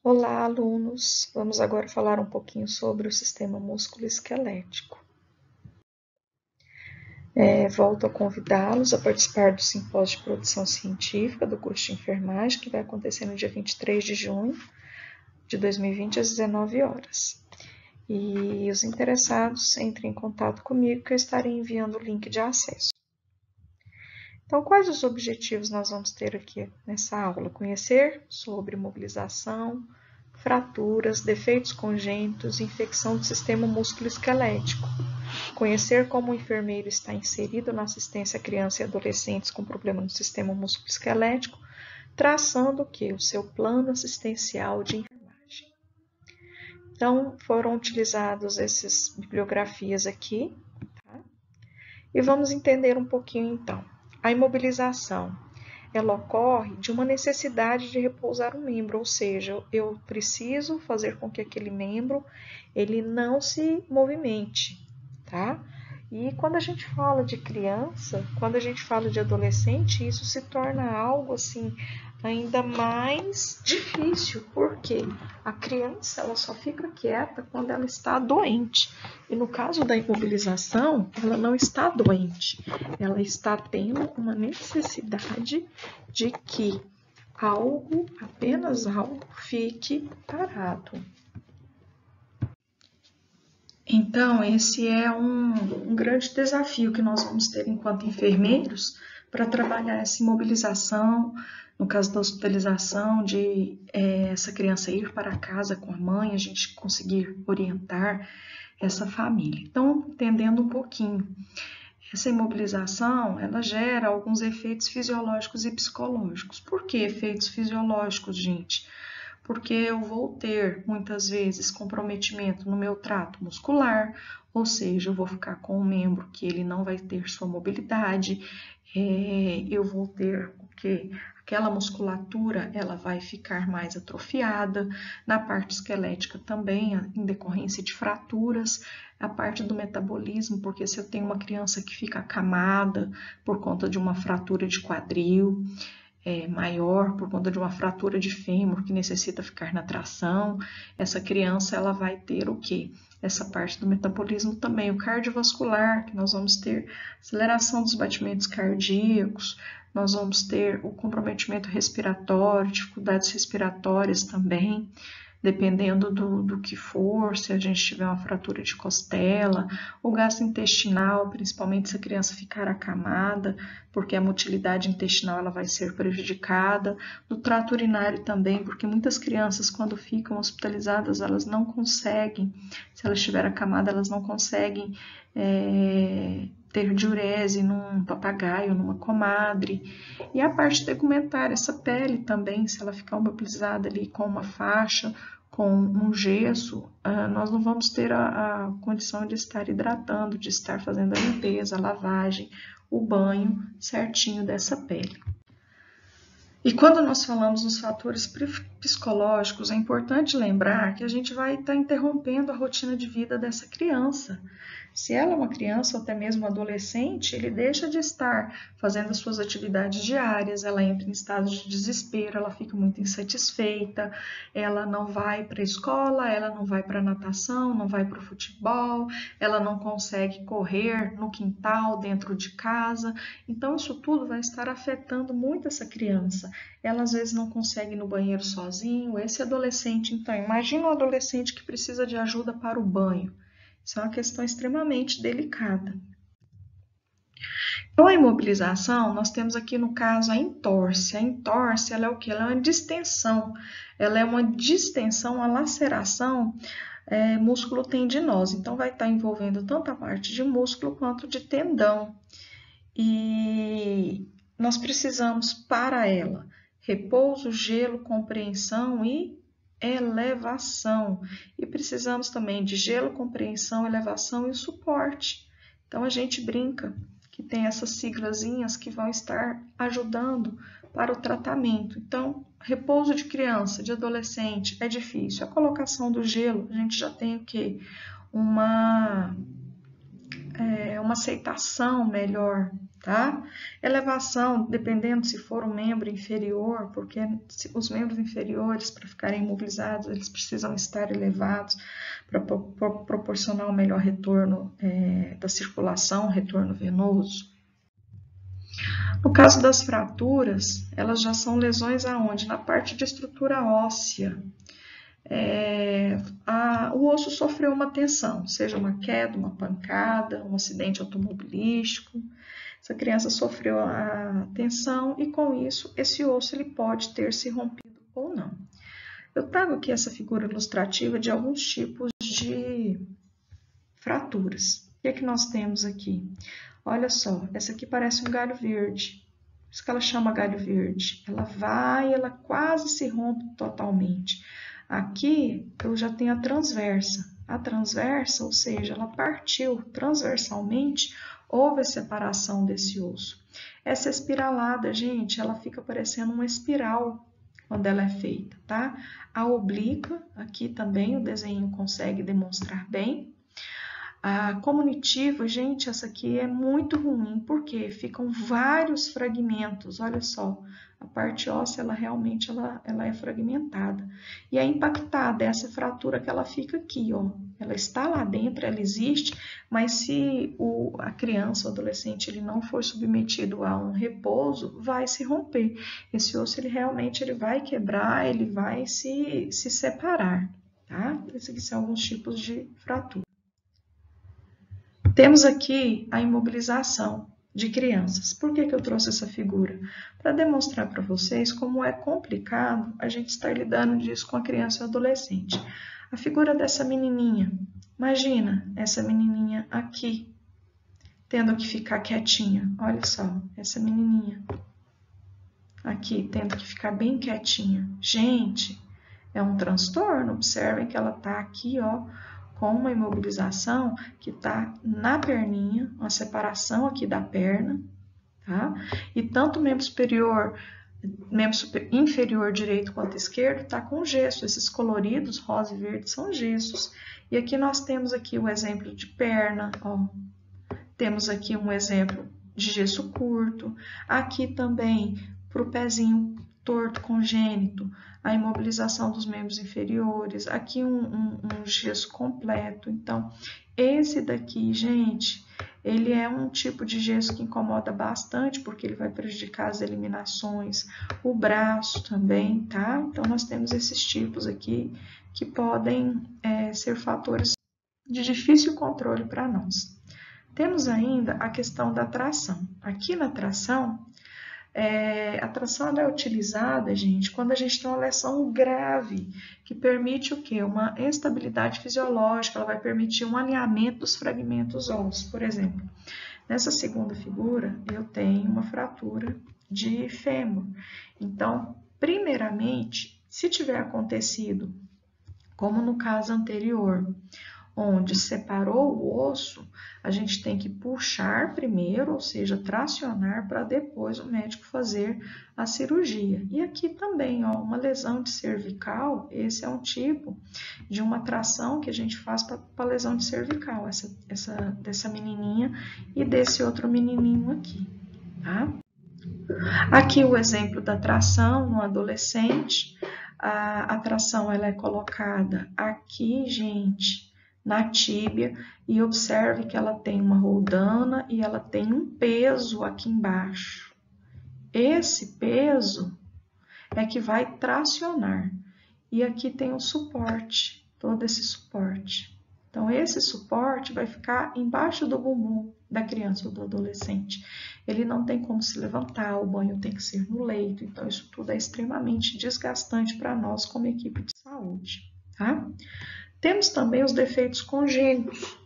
Olá, alunos! Vamos agora falar um pouquinho sobre o sistema músculo-esquelético. Volto a convidá-los a participar do simpósio de produção científica do curso de enfermagem, que vai acontecer no dia 23 de junho de 2020, às 19 horas. E os interessados entrem em contato comigo, que eu estarei enviando o link de acesso. Então, quais os objetivos nós vamos ter aqui nessa aula? Conhecer sobre mobilização, fraturas, defeitos congênitos e infecção do sistema músculo-esquelético. Conhecer como o enfermeiro está inserido na assistência a crianças e adolescentes com problema no sistema músculo-esquelético, traçando o que? O seu plano assistencial de enfermagem. Então, foram utilizados essas bibliografias aqui, tá? E vamos entender um pouquinho então. A imobilização, ela ocorre de uma necessidade de repousar um membro, ou seja, eu preciso fazer com que aquele membro ele não se movimente, tá? E quando a gente fala de criança, quando a gente fala de adolescente, isso se torna algo assim ainda mais difícil, porque a criança ela só fica quieta quando ela está doente. E no caso da imobilização, ela não está doente, ela está tendo uma necessidade de que algo, apenas algo, fique parado. Então, esse é um grande desafio que nós vamos ter enquanto enfermeiros para trabalhar essa imobilização, no caso da hospitalização, de essa criança ir para casa com a mãe, a gente conseguir orientar essa família. Então, entendendo um pouquinho, essa imobilização, ela gera alguns efeitos fisiológicos e psicológicos. Por que efeitos fisiológicos, gente? Porque eu vou ter, muitas vezes, comprometimento no meu trato muscular, ou seja, eu vou ficar com um membro que ele não vai ter sua mobilidade, eu vou ter o quê? Aquela musculatura, ela vai ficar mais atrofiada, na parte esquelética também, em decorrência de fraturas, a parte do metabolismo, porque se eu tenho uma criança que fica acamada por conta de uma fratura de quadril, maior por conta de uma fratura de fêmur que necessita ficar na tração, essa criança ela vai ter o quê? Essa parte do metabolismo também, o cardiovascular, que nós vamos ter aceleração dos batimentos cardíacos, nós vamos ter o comprometimento respiratório, dificuldades respiratórias também, dependendo do que for, se a gente tiver uma fratura de costela, o gasto intestinal, principalmente se a criança ficar acamada, porque a motilidade intestinal ela vai ser prejudicada, do trato urinário também, porque muitas crianças quando ficam hospitalizadas, elas não conseguem, se ela estiver acamada, elas não conseguem ter diurese num papagaio, numa comadre. E a parte tegumentária, essa pele também, se ela ficar mobilizada ali com uma faixa, com um gesso, nós não vamos ter a condição de estar hidratando, de estar fazendo a limpeza, a lavagem, o banho certinho dessa pele. E quando nós falamos nos fatores psicológicos, é importante lembrar que a gente vai estar interrompendo a rotina de vida dessa criança. Se ela é uma criança ou até mesmo um adolescente, ele deixa de estar fazendo as suas atividades diárias, ela entra em estado de desespero, ela fica muito insatisfeita, ela não vai para a escola, ela não vai para a natação, não vai para o futebol, ela não consegue correr no quintal, dentro de casa. Então, isso tudo vai estar afetando muito essa criança. Ela às vezes não consegue ir no banheiro sozinho. Esse adolescente, então, imagina um adolescente que precisa de ajuda para o banho. Isso é uma questão extremamente delicada. Então, a imobilização, nós temos aqui no caso a entorse. A entorse, ela é o que? Ela é uma distensão. Ela é uma distensão, uma laceração músculo-tendinosa. Então, vai estar envolvendo tanto a parte de músculo quanto de tendão. E nós precisamos para ela repouso, gelo, compreensão e elevação. E precisamos também de gelo, compreensão, elevação e suporte. Então, a gente brinca que tem essas siglazinhas que vão estar ajudando para o tratamento. Então, repouso de criança, de adolescente, é difícil. A colocação do gelo, a gente já tem o quê? uma aceitação melhor, tá? Elevação, dependendo se for um membro inferior, porque os membros inferiores, para ficarem imobilizados, eles precisam estar elevados para proporcionar um melhor retorno da circulação, retorno venoso. No caso das fraturas, elas já são lesões aonde? Na parte de estrutura óssea. O osso sofreu uma tensão, seja uma queda, uma pancada, um acidente automobilístico. Essa criança sofreu a tensão e, com isso, esse osso ele pode ter se rompido ou não. Eu trago aqui essa figura ilustrativa de alguns tipos de fraturas. O que é que nós temos aqui? Olha só, essa aqui parece um galho verde. Por isso que ela chama galho verde. Ela quase se rompe totalmente. Aqui eu já tenho a transversa. A transversa, ou seja, ela partiu transversalmente, houve a separação desse osso. Essa espiralada, gente, ela fica parecendo uma espiral quando ela é feita, tá? A oblíqua, aqui também o desenho consegue demonstrar bem. A comunitiva, gente, essa aqui é muito ruim, porque ficam vários fragmentos, olha só. A parte óssea, ela realmente ela é fragmentada. E é impactada, essa fratura que ela fica aqui, ó. Ela está lá dentro, ela existe, mas se a criança ou adolescente ele não for submetido a um repouso, vai se romper. Esse osso, ele realmente vai quebrar, ele vai se separar, tá? Esses aqui são alguns tipos de fratura. Temos aqui a imobilização de crianças. Por que eu trouxe essa figura? Para demonstrar para vocês como é complicado a gente estar lidando disso com a criança e o adolescente. A figura dessa menininha. Imagina essa menininha aqui, tendo que ficar quietinha. Olha só, essa menininha aqui, tendo que ficar bem quietinha. Gente, é um transtorno. Observem que ela está aqui, ó, com uma imobilização que está na perninha, uma separação aqui da perna, tá? E tanto o membro inferior direito quanto esquerdo está com gesso. Esses coloridos, rosa e verde, são gessos. E aqui nós temos aqui o exemplo de perna, ó. Temos aqui um exemplo de gesso curto. Aqui também, para o pezinho torto congênito, a imobilização dos membros inferiores, aqui um gesso completo. Então, esse daqui, gente, ele é um tipo de gesso que incomoda bastante, porque ele vai prejudicar as eliminações, o braço também, tá? Então, nós temos esses tipos aqui que podem ser fatores de difícil controle para nós. Temos ainda a questão da tração. Aqui na tração, a tração é utilizada, gente, quando a gente tem uma lesão grave, que permite o quê? Uma instabilidade fisiológica, ela vai permitir um alinhamento dos fragmentos ósseos. Por exemplo, nessa segunda figura, eu tenho uma fratura de fêmur. Então, primeiramente, se tiver acontecido, como no caso anterior, onde separou o osso, a gente tem que puxar primeiro, ou seja, tracionar, para depois o médico fazer a cirurgia. E aqui também, ó, uma lesão de cervical, esse é um tipo de uma tração que a gente faz para lesão de cervical, dessa menininha e desse outro menininho aqui, tá? Aqui o exemplo da tração no adolescente. A tração ela é colocada aqui, gente, na tíbia, e observe que ela tem uma roldana e ela tem um peso aqui embaixo. Esse peso é que vai tracionar. E aqui tem o suporte, todo esse suporte. Então, esse suporte vai ficar embaixo do bumbum da criança ou do adolescente. Ele não tem como se levantar, o banho tem que ser no leito. Então, isso tudo é extremamente desgastante para nós como equipe de saúde, tá? Temos também os defeitos congênitos,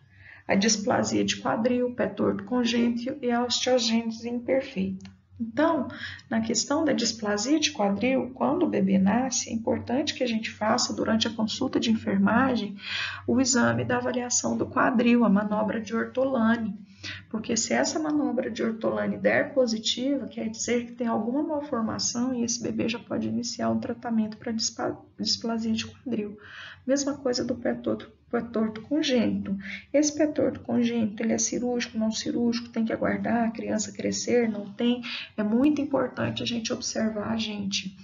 a displasia de quadril, pé torto congênito e a osteogênese imperfeita. Então, na questão da displasia de quadril, quando o bebê nasce, é importante que a gente faça, durante a consulta de enfermagem, o exame da avaliação do quadril, a manobra de Ortolani. Porque se essa manobra de Ortolani der positiva, quer dizer que tem alguma malformação e esse bebê já pode iniciar um tratamento para displasia de quadril. Mesma coisa do pé pé torto congênito. Esse pé torto congênito, ele é cirúrgico, não cirúrgico, tem que aguardar a criança crescer, não tem. É muito importante a gente observar, gente,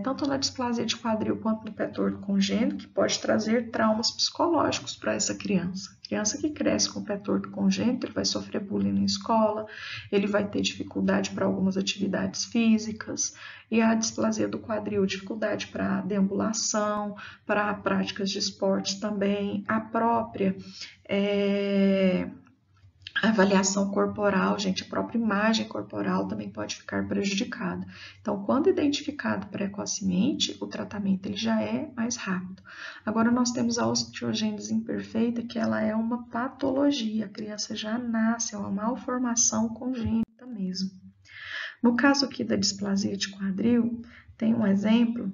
tanto na displasia de quadril quanto no pé torto congênito, que pode trazer traumas psicológicos para essa criança. Criança que cresce com o pé torto congênito, ele vai sofrer bullying na escola, ele vai ter dificuldade para algumas atividades físicas, e a displasia do quadril, dificuldade para deambulação, para práticas de esportes também, a própria avaliação corporal, gente, a própria imagem corporal também pode ficar prejudicada. Então, quando identificado precocemente, o tratamento ele já é mais rápido. Agora, nós temos a osteogênese imperfeita, que ela é uma patologia, a criança já nasce, é uma malformação congênita mesmo. No caso aqui da displasia de quadril, tem um exemplo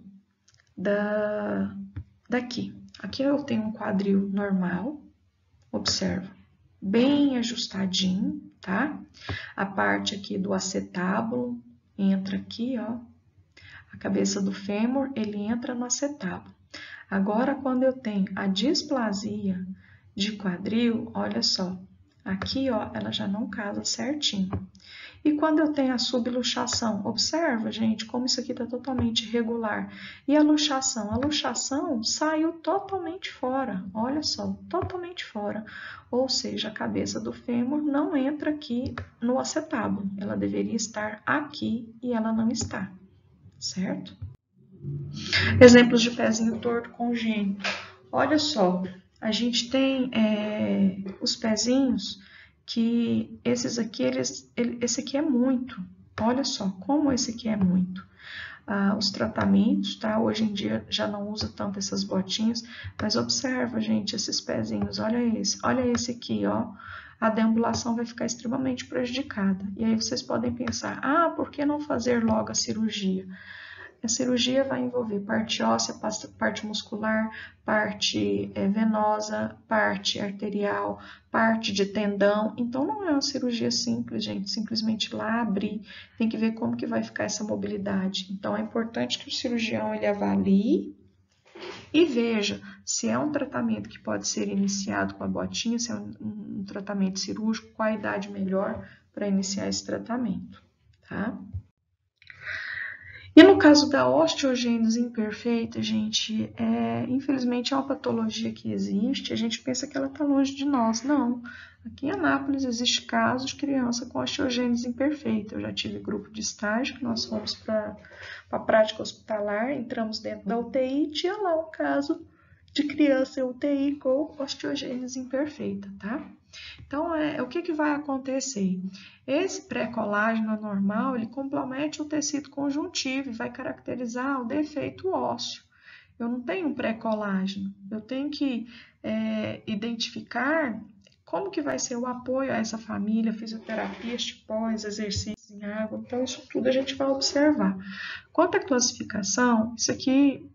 daqui. Aqui eu tenho um quadril normal, observa, bem ajustadinho, tá? A parte aqui do acetábulo entra aqui, ó. A cabeça do fêmur, ele entra no acetábulo. Agora, quando eu tenho a displasia de quadril, olha só, aqui, ó, ela já não casa certinho. E quando eu tenho a subluxação, observa, gente, como isso aqui está totalmente irregular. E a luxação? A luxação saiu totalmente fora, olha só, totalmente fora. Ou seja, a cabeça do fêmur não entra aqui no acetábulo. Ela deveria estar aqui e ela não está, certo? Exemplos de pezinho torto congênito. Olha só, a gente tem os pezinhos que esses aqui, esse aqui é muito. Olha só, como esse aqui é muito. Os tratamentos, tá? Hoje em dia já não usa tanto essas botinhas, mas observa, gente, esses pezinhos. Olha esse aqui, ó. A deambulação vai ficar extremamente prejudicada. E aí vocês podem pensar, por que não fazer logo a cirurgia? A cirurgia vai envolver parte óssea, parte muscular, parte venosa, parte arterial, parte de tendão. Então, não é uma cirurgia simples, gente. Simplesmente ir lá abrir, tem que ver como que vai ficar essa mobilidade. Então, é importante que o cirurgião ele avalie e veja se é um tratamento que pode ser iniciado com a botinha, se é um tratamento cirúrgico, qual a idade melhor para iniciar esse tratamento, tá? E no caso da osteogênese imperfeita, gente, infelizmente é uma patologia que existe, a gente pensa que ela está longe de nós. Não, aqui em Anápolis existe casos de criança com osteogênese imperfeita. Eu já tive grupo de estágio, que nós fomos para a prática hospitalar, entramos dentro da UTI e tinha lá um caso de criança em UTI com osteogênese imperfeita, tá? Então, o que vai acontecer? Esse pré-colágeno anormal, ele compromete o tecido conjuntivo e vai caracterizar o defeito ósseo. Eu não tenho um pré-colágeno, eu tenho que identificar como que vai ser o apoio a essa família, fisioterapia, pós, exercícios em água, então isso tudo a gente vai observar. Quanto à classificação, isso aqui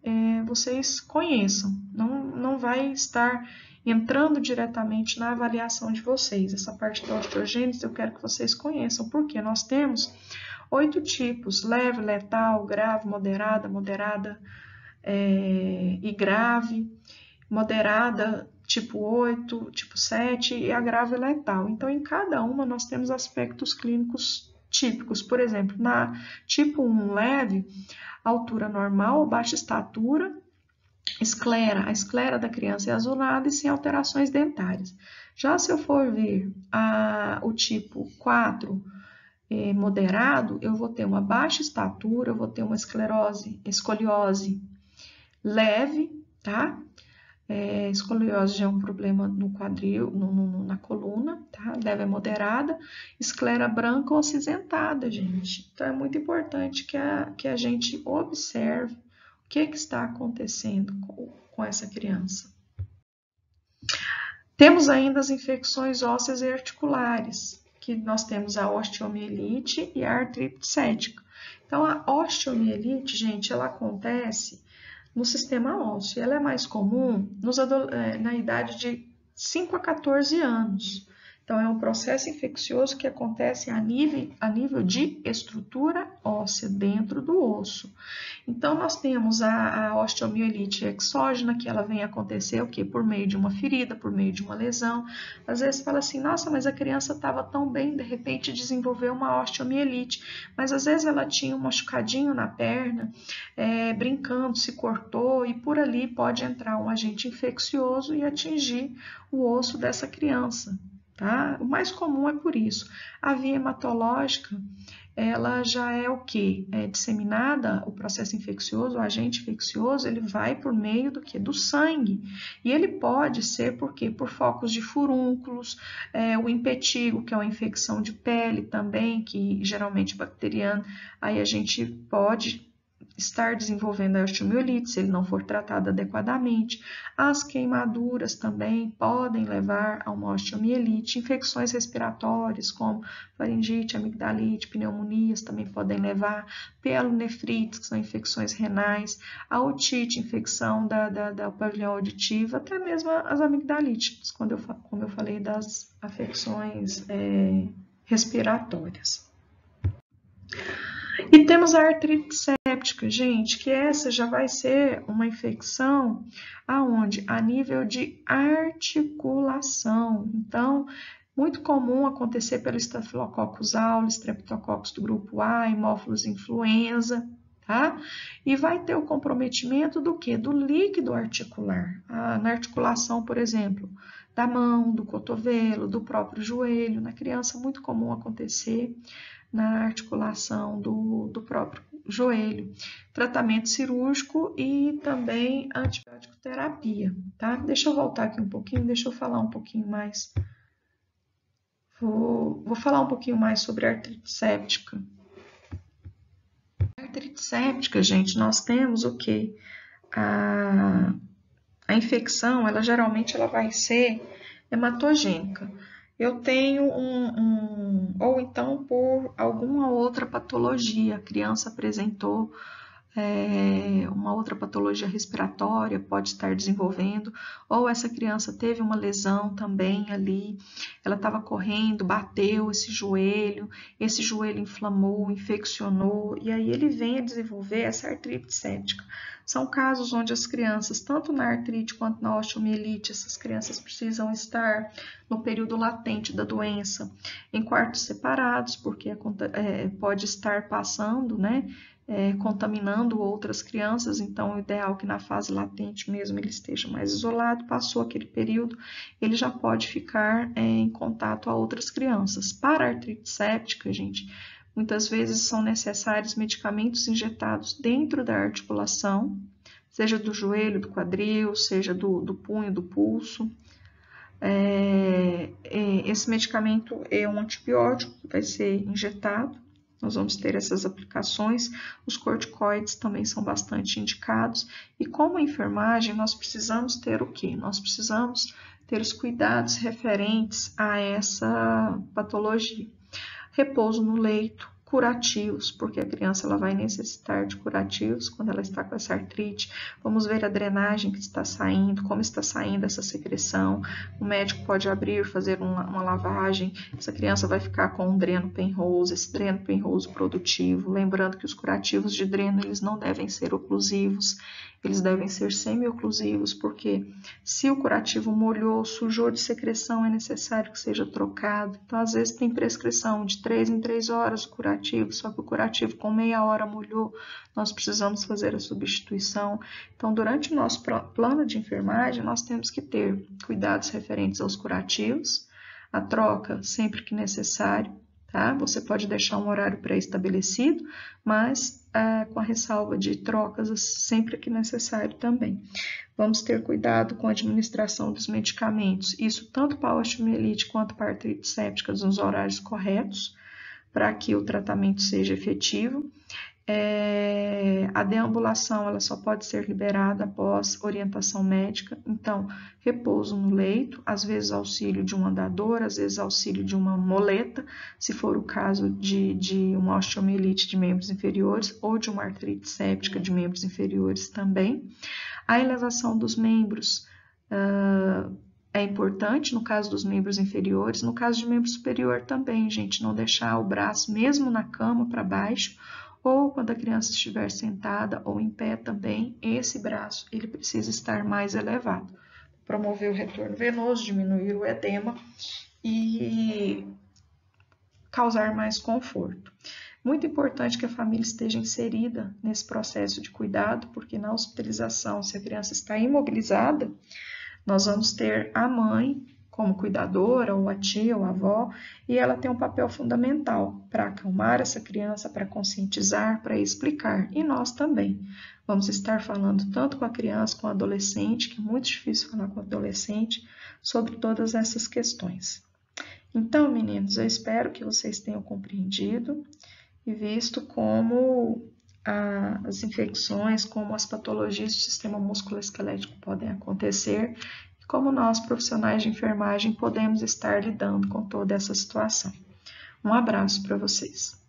vocês conheçam, não vai estar entrando diretamente na avaliação de vocês. Essa parte da osteogênese eu quero que vocês conheçam, porque nós temos 8 tipos, leve, letal, grave, moderada e grave, moderada, tipo 8, tipo 7 e a grave letal. Então, em cada uma nós temos aspectos clínicos típicos. Por exemplo, na tipo 1 leve, altura normal, baixa estatura, a esclera da criança é azulada e sem alterações dentárias. Já se eu for ver o tipo 4 moderado, eu vou ter uma baixa estatura, eu vou ter uma escoliose leve, tá? Escoliose já é um problema no quadril, na coluna, tá? Leve é moderada, esclera branca ou acinzentada, gente. Então, é muito importante que a gente observe o que está acontecendo com essa criança. Temos ainda as infecções ósseas e articulares, que nós temos a osteomielite e a artrite séptica. Então, a osteomielite, gente, ela acontece no sistema ósseo. Ela é mais comum na idade de 5 a 14 anos. Então, é um processo infeccioso que acontece a nível de estrutura óssea, dentro do osso. Então, nós temos a osteomielite exógena, que ela vem acontecer o quê? Por meio de uma ferida, por meio de uma lesão. Às vezes fala assim, nossa, mas a criança estava tão bem, de repente desenvolveu uma osteomielite. Mas às vezes ela tinha um machucadinho na perna, brincando, se cortou, e por ali pode entrar um agente infeccioso e atingir o osso dessa criança. Tá? O mais comum é por isso. A via hematológica, ela já é o que? É disseminada, o processo infeccioso, o agente infeccioso, ele vai por meio do que? Do sangue. E ele pode ser por quê? Por focos de furúnculos, o impetigo, que é uma infecção de pele também, que geralmente é bacteriana, aí a gente pode estar desenvolvendo a osteomielite se ele não for tratado adequadamente. As queimaduras também podem levar a uma osteomielite. Infecções respiratórias como faringite, amigdalite, pneumonias também podem levar. Pielonefrites, que são infecções renais. A otite, infecção da pavilhão auditiva, até mesmo as amigdalites, como eu falei das afecções respiratórias. E temos a artrite séptica, gente, que essa já vai ser uma infecção aonde? A nível de articulação. Então, muito comum acontecer pelo Staphylococcus aureus, Streptococcus do grupo A, Haemophilus influenza, tá? E vai ter o comprometimento do quê? Do líquido articular. Na articulação, por exemplo, da mão, do cotovelo, do próprio joelho. Na criança, muito comum acontecer na articulação do próprio joelho. Tratamento cirúrgico e também antibiótico terapia, tá? Deixa eu voltar aqui um pouquinho, deixa eu falar um pouquinho mais. Vou falar um pouquinho mais sobre a artrite séptica. A artrite séptica, gente, nós temos o quê? A infecção, ela geralmente vai ser hematogênica. Eu tenho ou então por alguma outra patologia, a criança apresentou uma outra patologia respiratória, pode estar desenvolvendo, ou essa criança teve uma lesão também ali, ela estava correndo, bateu esse joelho inflamou, infeccionou, e aí ele vem a desenvolver essa artrite séptica. São casos onde as crianças, tanto na artrite quanto na osteomielite, essas crianças precisam estar no período latente da doença, em quartos separados, porque pode estar passando, né? Contaminando outras crianças, então o ideal é que na fase latente mesmo ele esteja mais isolado, passou aquele período, ele já pode ficar em contato a outras crianças. Para a artrite séptica, gente, muitas vezes são necessários medicamentos injetados dentro da articulação, seja do joelho, do quadril, seja do punho, do pulso. Esse medicamento é um antibiótico que vai ser injetado. Nós vamos ter essas aplicações, os corticoides também são bastante indicados, e como enfermagem nós precisamos ter o quê? Nós precisamos ter os cuidados referentes a essa patologia. Repouso no leito, curativos, porque a criança ela vai necessitar de curativos quando ela está com essa artrite. Vamos ver a drenagem que está saindo, como está saindo essa secreção. O médico pode abrir, fazer uma lavagem. Essa criança vai ficar com um dreno Penrose, esse dreno Penrose produtivo. Lembrando que os curativos de dreno eles não devem ser oclusivos, eles devem ser semi-oclusivos, porque se o curativo molhou, sujou de secreção, é necessário que seja trocado. Então, às vezes, tem prescrição de 3 em 3 horas o curativo, só que o curativo com meia hora molhou, nós precisamos fazer a substituição. Então, durante o nosso plano de enfermagem, nós temos que ter cuidados referentes aos curativos, a troca sempre que necessário, tá? Você pode deixar um horário pré-estabelecido, mas com a ressalva de trocas sempre que necessário também. Vamos ter cuidado com a administração dos medicamentos, isso tanto para a osteomielite quanto para a artrite séptica, nos horários corretos, para que o tratamento seja efetivo. A deambulação ela só pode ser liberada após orientação médica, então repouso no leito, às vezes auxílio de um andador, às vezes auxílio de uma moleta, se for o caso de uma osteomielite de membros inferiores ou de uma artrite séptica de membros inferiores também. A elevação dos membros é importante no caso dos membros inferiores, no caso de membro superior também, gente, não deixar o braço mesmo na cama para baixo, ou quando a criança estiver sentada ou em pé também, esse braço ele precisa estar mais elevado. Promover o retorno venoso, diminuir o edema e causar mais conforto. Muito importante que a família esteja inserida nesse processo de cuidado, porque na hospitalização, se a criança está imobilizada, nós vamos ter a mãe como cuidadora, ou a tia, ou a avó, e ela tem um papel fundamental para acalmar essa criança, para conscientizar, para explicar. E nós também vamos estar falando tanto com a criança, com o adolescente, que é muito difícil falar com o adolescente, sobre todas essas questões. Então, meninos, eu espero que vocês tenham compreendido e visto como as infecções, como as patologias do sistema musculoesquelético podem acontecer e como nós, profissionais de enfermagem, podemos estar lidando com toda essa situação. Um abraço para vocês.